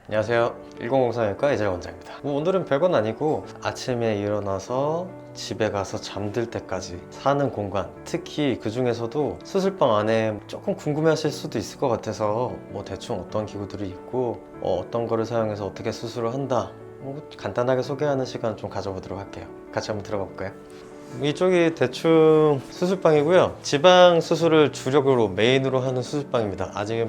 안녕하세요. 1004내과 이재 원장입니다. 오늘은 별건 아니고 아침에 일어나서 집에 가서 잠들 때까지 사는 공간, 특히 그 중에서도 수술방 안에 조금 궁금해하실 수도 있을 것 같아서 대충 어떤 기구들이 있고 어떤 거를 사용해서 어떻게 수술을 한다, 간단하게 소개하는 시간 좀 가져보도록 할게요. 같이 한번 들어가 볼까요? 이쪽이 대충 수술방이고요. 지방 수술을 주력으로 메인으로 하는 수술방입니다. 아직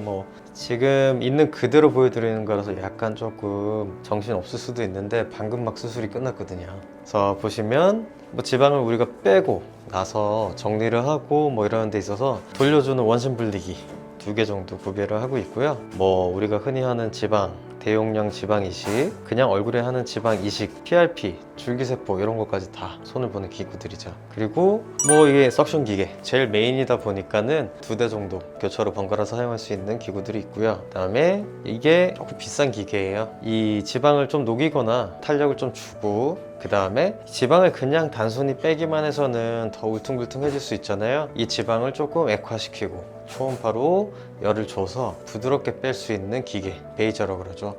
지금 있는 그대로 보여드리는 거라서 약간 조금 정신 없을 수도 있는데 방금 막 수술이 끝났거든요. 그래서 보시면 지방을 우리가 빼고 나서 정리를 하고 이런 데 있어서 돌려주는 원심 분리기 2개 정도 구비를 하고 있고요. 우리가 흔히 하는 지방, 대용량 지방 이식, 그냥 얼굴에 하는 지방 이식, PRP, 줄기세포 이런 것까지 다 손을 보는 기구들이죠. 그리고 이게 석션 기계, 제일 메인이다 보니까는 2대 정도 교차로 번갈아서 사용할 수 있는 기구들이 있고요. 그 다음에 이게 조금 비싼 기계예요. 이 지방을 좀 녹이거나 탄력을 좀 주고, 그 다음에 지방을 그냥 단순히 빼기만 해서는 더 울퉁불퉁해질 수 있잖아요. 이 지방을 조금 액화시키고 초음파로 열을 줘서 부드럽게 뺄 수 있는 기계, 베이저라고 그러죠.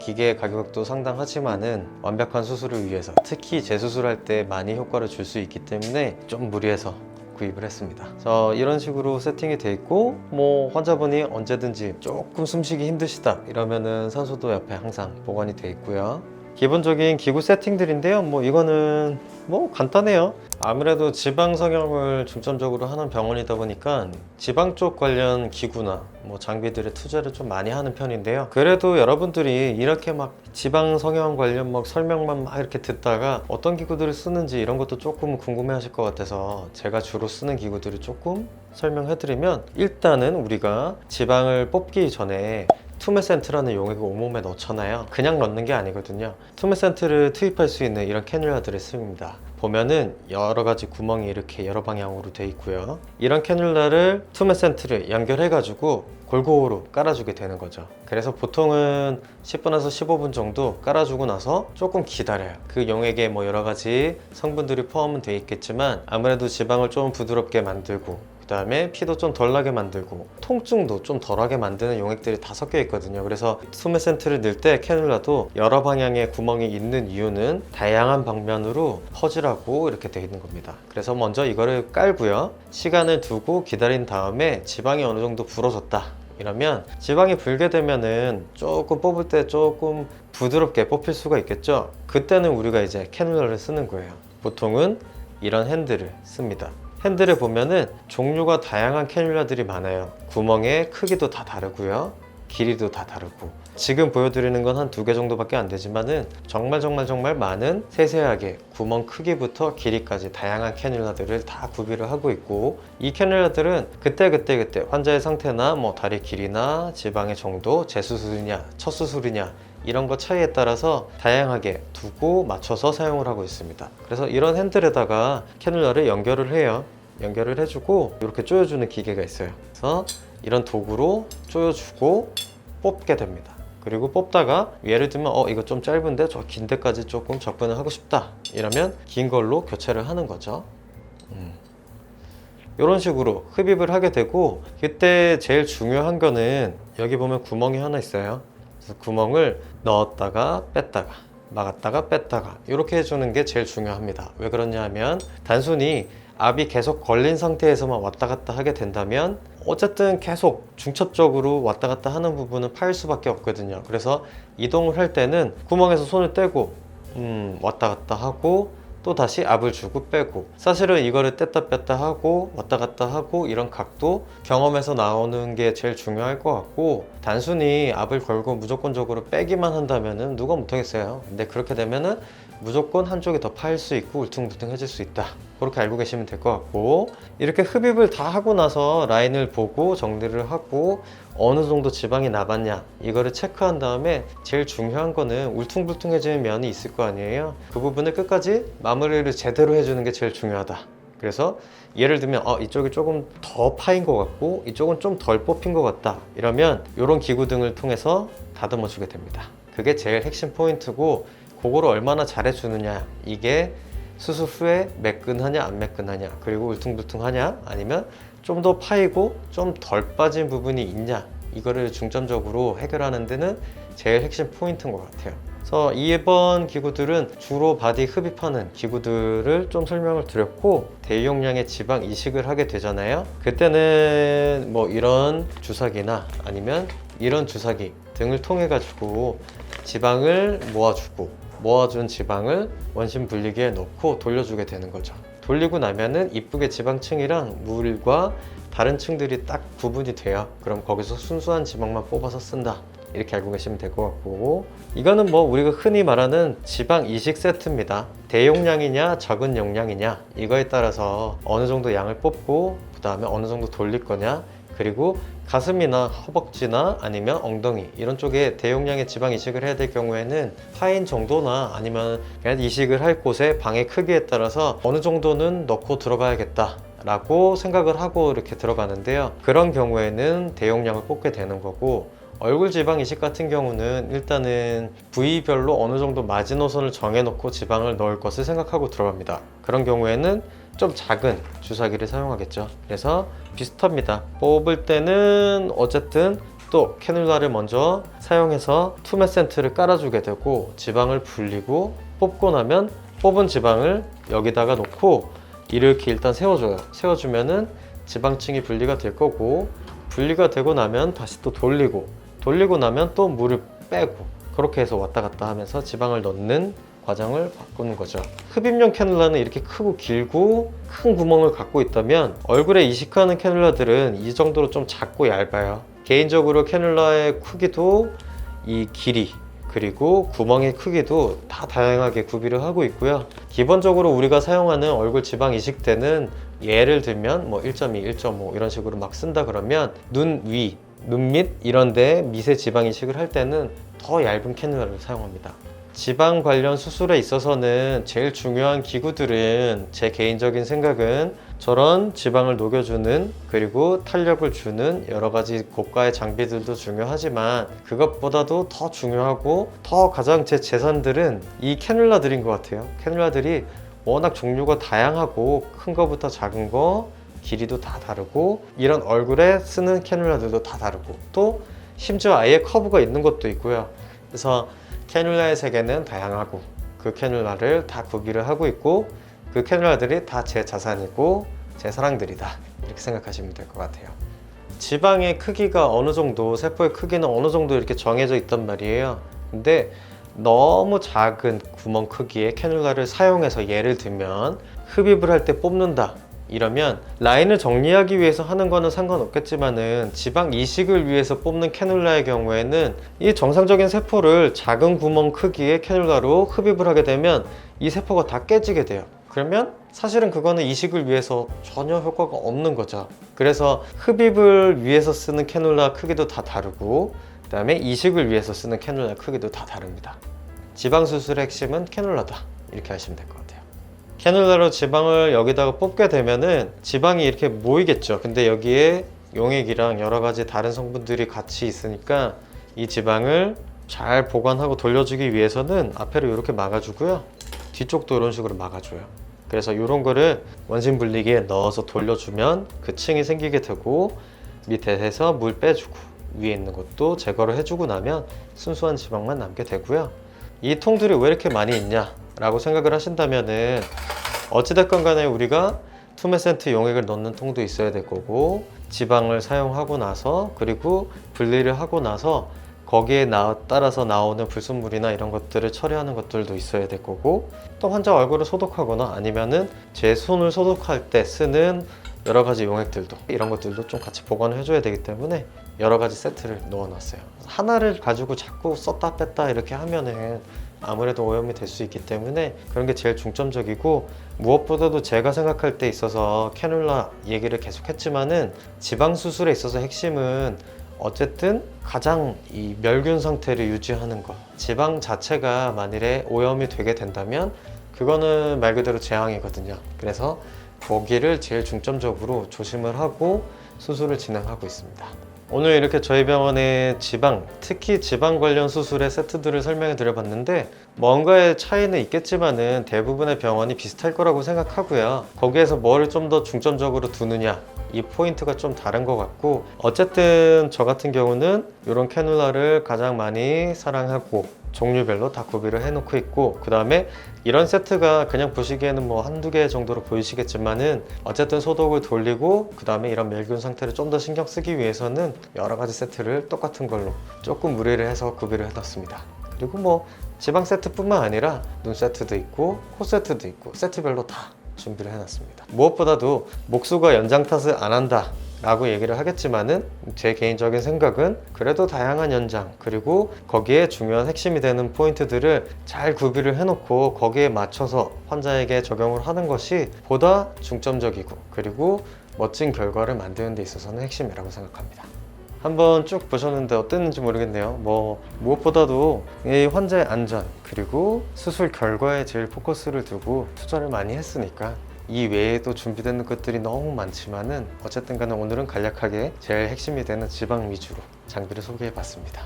기계 가격도 상당하지만은 완벽한 수술을 위해서, 특히 재수술할 때 많이 효과를 줄 수 있기 때문에 좀 무리해서 구입을 했습니다. 이런 식으로 세팅이 돼 있고, 환자분이 언제든지 조금 숨쉬기 힘드시다 이러면은 산소도 옆에 항상 보관이 돼 있고요. 기본적인 기구 세팅들인데요. 이거는 간단해요. 아무래도 지방 성형을 중점적으로 하는 병원이다 보니까 지방 쪽 관련 기구나 장비들의 투자를 좀 많이 하는 편인데요. 그래도 여러분들이 이렇게 지방 성형 관련 설명만 이렇게 듣다가 어떤 기구들을 쓰는지 이런 것도 조금 궁금해 하실 것 같아서 제가 주로 쓰는 기구들을 조금 설명해 드리면, 일단은 우리가 지방을 뽑기 전에 투메센트라는 용액을 온몸에 넣잖아요. 그냥 넣는 게 아니거든요. 투메센트를 투입할 수 있는 이런 캐뉼라들을 씁니다. 보면은 여러 가지 구멍이 이렇게 여러 방향으로 돼 있고요. 이런 캐뉼라를 투메센트를 연결해 가지고 골고루 깔아주게 되는 거죠. 그래서 보통은 10분에서 15분 정도 깔아주고 나서 조금 기다려요. 그 용액에 여러 가지 성분들이 포함은 돼 있겠지만 아무래도 지방을 좀 부드럽게 만들고, 그 다음에 피도 좀 덜 나게 만들고 통증도 좀 덜하게 만드는 용액들이 다 섞여 있거든요. 그래서 투메센트를 넣을 때 캐뉼라도 여러 방향의 구멍이 있는 이유는 다양한 방면으로 퍼지라고 이렇게 되어 있는 겁니다. 그래서 먼저 이거를 깔고요. 시간을 두고 기다린 다음에 지방이 어느 정도 불어졌다 이러면, 지방이 불게 되면은 조금 뽑을 때 조금 부드럽게 뽑힐 수가 있겠죠. 그때는 우리가 이제 캐뉼라를 쓰는 거예요. 보통은 이런 핸들을 씁니다. 핸들에 보면은 종류가 다양한 캐뉼라들이 많아요. 구멍의 크기도 다 다르고요, 길이도 다 다르고. 지금 보여드리는 건 한 2개 정도밖에 안 되지만은 정말 많은 세세하게 구멍 크기부터 길이까지 다양한 캐뉼라들을 다 구비를 하고 있고, 이 캐뉼라들은 그때 환자의 상태나 다리 길이나 지방의 정도, 재수술이냐 첫 수술이냐 이런 거 차이에 따라서 다양하게 두고 맞춰서 사용을 하고 있습니다. 그래서 이런 핸들에다가 캐뉼라를 연결을 해요. 연결을 해주고 이렇게 조여주는 기계가 있어요. 그래서 이런 도구로 조여주고 뽑게 됩니다. 그리고 뽑다가 예를 들면 이거 좀 짧은데 저 긴 데까지 조금 접근을 하고 싶다 이러면 긴 걸로 교체를 하는 거죠. 이런 식으로 흡입을 하게 되고, 그때 제일 중요한 거는 여기 보면 구멍이 하나 있어요. 그래서 구멍을 넣었다가 뺐다가 막았다가 뺐다가 이렇게 해주는 게 제일 중요합니다. 왜 그러냐 하면, 단순히 압이 계속 걸린 상태에서만 왔다 갔다 하게 된다면 어쨌든 계속 중첩적으로 왔다 갔다 하는 부분은 파일 수밖에 없거든요. 그래서 이동을 할 때는 구멍에서 손을 떼고 왔다 갔다 하고 또 다시 압을 주고 빼고, 사실은 이거를 뗐다 뺐다 하고 왔다 갔다 하고 이런 각도 경험에서 나오는 게 제일 중요할 것 같고, 단순히 압을 걸고 무조건적으로 빼기만 한다면은 누가 못하겠어요. 근데 그렇게 되면은 무조건 한쪽이 더 파일 수 있고 울퉁불퉁해질 수 있다, 그렇게 알고 계시면 될 것 같고, 이렇게 흡입을 다 하고 나서 라인을 보고 정리를 하고 어느 정도 지방이 남았냐 이거를 체크한 다음에 제일 중요한 거는 울퉁불퉁해지는 면이 있을 거 아니에요. 그 부분을 끝까지 마무리를 제대로 해주는 게 제일 중요하다. 그래서 예를 들면 이쪽이 조금 더 파인 것 같고 이쪽은 좀 덜 뽑힌 것 같다 이러면 이런 기구 등을 통해서 다듬어 주게 됩니다. 그게 제일 핵심 포인트고, 그거를 얼마나 잘해 주느냐, 이게 수술 후에 매끈하냐 안 매끈하냐, 그리고 울퉁불퉁하냐 아니면 좀 더 파이고 좀 덜 빠진 부분이 있냐, 이거를 중점적으로 해결하는 데는 제일 핵심 포인트인 것 같아요. 그래서 이번 기구들은 주로 바디 흡입하는 기구들을 좀 설명을 드렸고, 대용량의 지방 이식을 하게 되잖아요. 그때는 뭐 이런 주사기나 아니면 이런 주사기 등을 통해 가지고 지방을 모아준 지방을 원심 분리기에 넣고 돌려주게 되는 거죠. 돌리고 나면은 이쁘게 지방층이랑 물과 다른 층들이 딱 구분이 돼요. 그럼 거기서 순수한 지방만 뽑아서 쓴다, 이렇게 알고 계시면 될 것 같고, 이거는 뭐 우리가 흔히 말하는 지방 이식 세트입니다. 대용량이냐 적은 용량이냐 이거에 따라서 어느 정도 양을 뽑고 그 다음에 어느 정도 돌릴 거냐, 그리고 가슴이나 허벅지나 아니면 엉덩이 이런 쪽에 대용량의 지방 이식을 해야 될 경우에는 파인 정도나 아니면 그냥 이식을 할 곳의 방의 크기에 따라서 어느 정도는 넣고 들어가야겠다 라고 생각을 하고 이렇게 들어가는데요. 그런 경우에는 대용량을 뽑게 되는 거고, 얼굴 지방 이식 같은 경우는 일단은 부위별로 어느 정도 마지노선을 정해놓고 지방을 넣을 것을 생각하고 들어갑니다. 그런 경우에는 좀 작은 주사기를 사용하겠죠. 그래서 비슷합니다. 뽑을 때는 어쨌든 또 캐뉼라를 먼저 사용해서 투메센트를 깔아주게 되고, 지방을 불리고 뽑고 나면 뽑은 지방을 여기다가 놓고 이렇게 일단 세워줘요. 세워주면은 지방층이 분리가 될 거고, 분리가 되고 나면 다시 또 돌리고 나면 또 물을 빼고, 그렇게 해서 왔다 갔다 하면서 지방을 넣는 과정을 바꾸는 거죠. 흡입용 캐뉼라는 이렇게 크고 길고 큰 구멍을 갖고 있다면, 얼굴에 이식하는 캐뉼라들은 이 정도로 좀 작고 얇아요. 개인적으로 캐뉼라의 크기도, 이 길이, 그리고 구멍의 크기도 다 다양하게 구비를 하고 있고요. 기본적으로 우리가 사용하는 얼굴 지방 이식대는 예를 들면 뭐 1.2, 1.5 이런 식으로 막 쓴다 그러면 눈 위, 눈 밑 이런 데 미세 지방 이식을 할 때는 더 얇은 캐뉼라를 사용합니다. 지방 관련 수술에 있어서는 제일 중요한 기구들은 제 개인적인 생각은 저런 지방을 녹여주는, 그리고 탄력을 주는 여러 가지 고가의 장비들도 중요하지만, 그것보다도 더 중요하고 더 가장 제 재산들은 이 캐뉼라들인 것 같아요. 캐뉼라들이 워낙 종류가 다양하고 큰 거부터 작은 거, 길이도 다 다르고, 이런 얼굴에 쓰는 캐뉼라들도 다 다르고, 또 심지어 아예 커브가 있는 것도 있고요. 그래서 캐뉼라의 세계는 다양하고 그 캐뉼라를 다 구비를 하고 있고, 그 캐뉼라들이 다 제 자산이고 제 사랑들이다, 이렇게 생각하시면 될 것 같아요. 지방의 크기가 어느 정도, 세포의 크기는 어느 정도 이렇게 정해져 있단 말이에요. 근데 너무 작은 구멍 크기의 캐뉼라를 사용해서 예를 들면 흡입을 할 때 뽑는다 이러면, 라인을 정리하기 위해서 하는 거는 상관없겠지만은 지방 이식을 위해서 뽑는 캐뉼라의 경우에는 이 정상적인 세포를 작은 구멍 크기의 캐뉼라로 흡입을 하게 되면 이 세포가 다 깨지게 돼요. 그러면 사실은 그거는 이식을 위해서 전혀 효과가 없는 거죠. 그래서 흡입을 위해서 쓰는 캐뉼라 크기도 다 다르고, 그 다음에 이식을 위해서 쓰는 캐뉼라 크기도 다 다릅니다. 지방 수술의 핵심은 캐뉼라다, 이렇게 하시면 될 것 같아요. 캐뉼라로 지방을 여기다가 뽑게 되면은 지방이 이렇게 모이겠죠. 근데 여기에 용액이랑 여러 가지 다른 성분들이 같이 있으니까 이 지방을 잘 보관하고 돌려주기 위해서는 앞에를 이렇게 막아주고요, 뒤쪽도 이런 식으로 막아줘요. 그래서 이런 거를 원심 분리기에 넣어서 돌려주면 그 층이 생기게 되고, 밑에서 물 빼주고 위에 있는 것도 제거를 해주고 나면 순수한 지방만 남게 되고요. 이 통들이 왜 이렇게 많이 있냐 라고 생각을 하신다면은, 어찌됐건 간에 우리가 투메센트 용액을 넣는 통도 있어야 될 거고, 지방을 사용하고 나서 그리고 분리를 하고 나서 거기에 따라서 나오는 불순물이나 이런 것들을 처리하는 것들도 있어야 될 거고, 또 환자 얼굴을 소독하거나 아니면은 제 손을 소독할 때 쓰는 여러 가지 용액들도, 이런 것들도 좀 같이 보관을 해줘야 되기 때문에 여러 가지 세트를 넣어 놨어요. 하나를 가지고 자꾸 썼다 뺐다 이렇게 하면은 아무래도 오염이 될 수 있기 때문에 그런 게 제일 중점적이고, 무엇보다도 제가 생각할 때 있어서 캐뉼라 얘기를 계속 했지만은 지방 수술에 있어서 핵심은 어쨌든 가장 이 멸균 상태를 유지하는 것, 지방 자체가 만일에 오염이 되게 된다면 그거는 말 그대로 재앙이거든요. 그래서 거기를 제일 중점적으로 조심을 하고 수술을 진행하고 있습니다. 오늘 이렇게 저희 병원의 지방, 특히 지방 관련 수술의 세트들을 설명해 드려봤는데 뭔가의 차이는 있겠지만은 대부분의 병원이 비슷할 거라고 생각하고요. 거기에서 뭐를 좀 더 중점적으로 두느냐, 이 포인트가 좀 다른 것 같고, 어쨌든 저 같은 경우는 이런 캐놀라를 가장 많이 사랑하고 종류별로 다 구비를 해놓고 있고, 그 다음에 이런 세트가 그냥 보시기에는 뭐 한두 개 정도로 보이시겠지만은 어쨌든 소독을 돌리고 그 다음에 이런 멸균 상태를 좀 더 신경 쓰기 위해서는 여러 가지 세트를 똑같은 걸로 조금 무리를 해서 구비를 해놨습니다. 그리고 뭐 지방 세트뿐만 아니라 눈 세트도 있고 코 세트도 있고 세트별로 다 준비를 해놨습니다. 무엇보다도 목수가 연장 탓을 안 한다 라고 얘기를 하겠지만은 제 개인적인 생각은 그래도 다양한 연장, 그리고 거기에 중요한 핵심이 되는 포인트들을 잘 구비를 해놓고 거기에 맞춰서 환자에게 적용을 하는 것이 보다 중점적이고 그리고 멋진 결과를 만드는 데 있어서는 핵심이라고 생각합니다. 한번 쭉 보셨는데 어땠는지 모르겠네요. 무엇보다도 이 환자의 안전 그리고 수술 결과에 제일 포커스를 두고 투자를 많이 했으니까 이 외에도 준비되는 것들이 너무 많지만은 어쨌든 간에 오늘은 간략하게 제일 핵심이 되는 지방 위주로 장비를 소개해 봤습니다.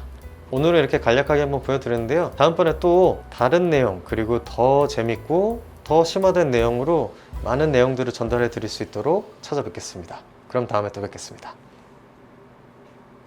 오늘은 이렇게 간략하게 한번 보여드렸는데요. 다음번에 또 다른 내용, 그리고 더 재밌고 더 심화된 내용으로 많은 내용들을 전달해 드릴 수 있도록 찾아뵙겠습니다. 그럼 다음에 또 뵙겠습니다.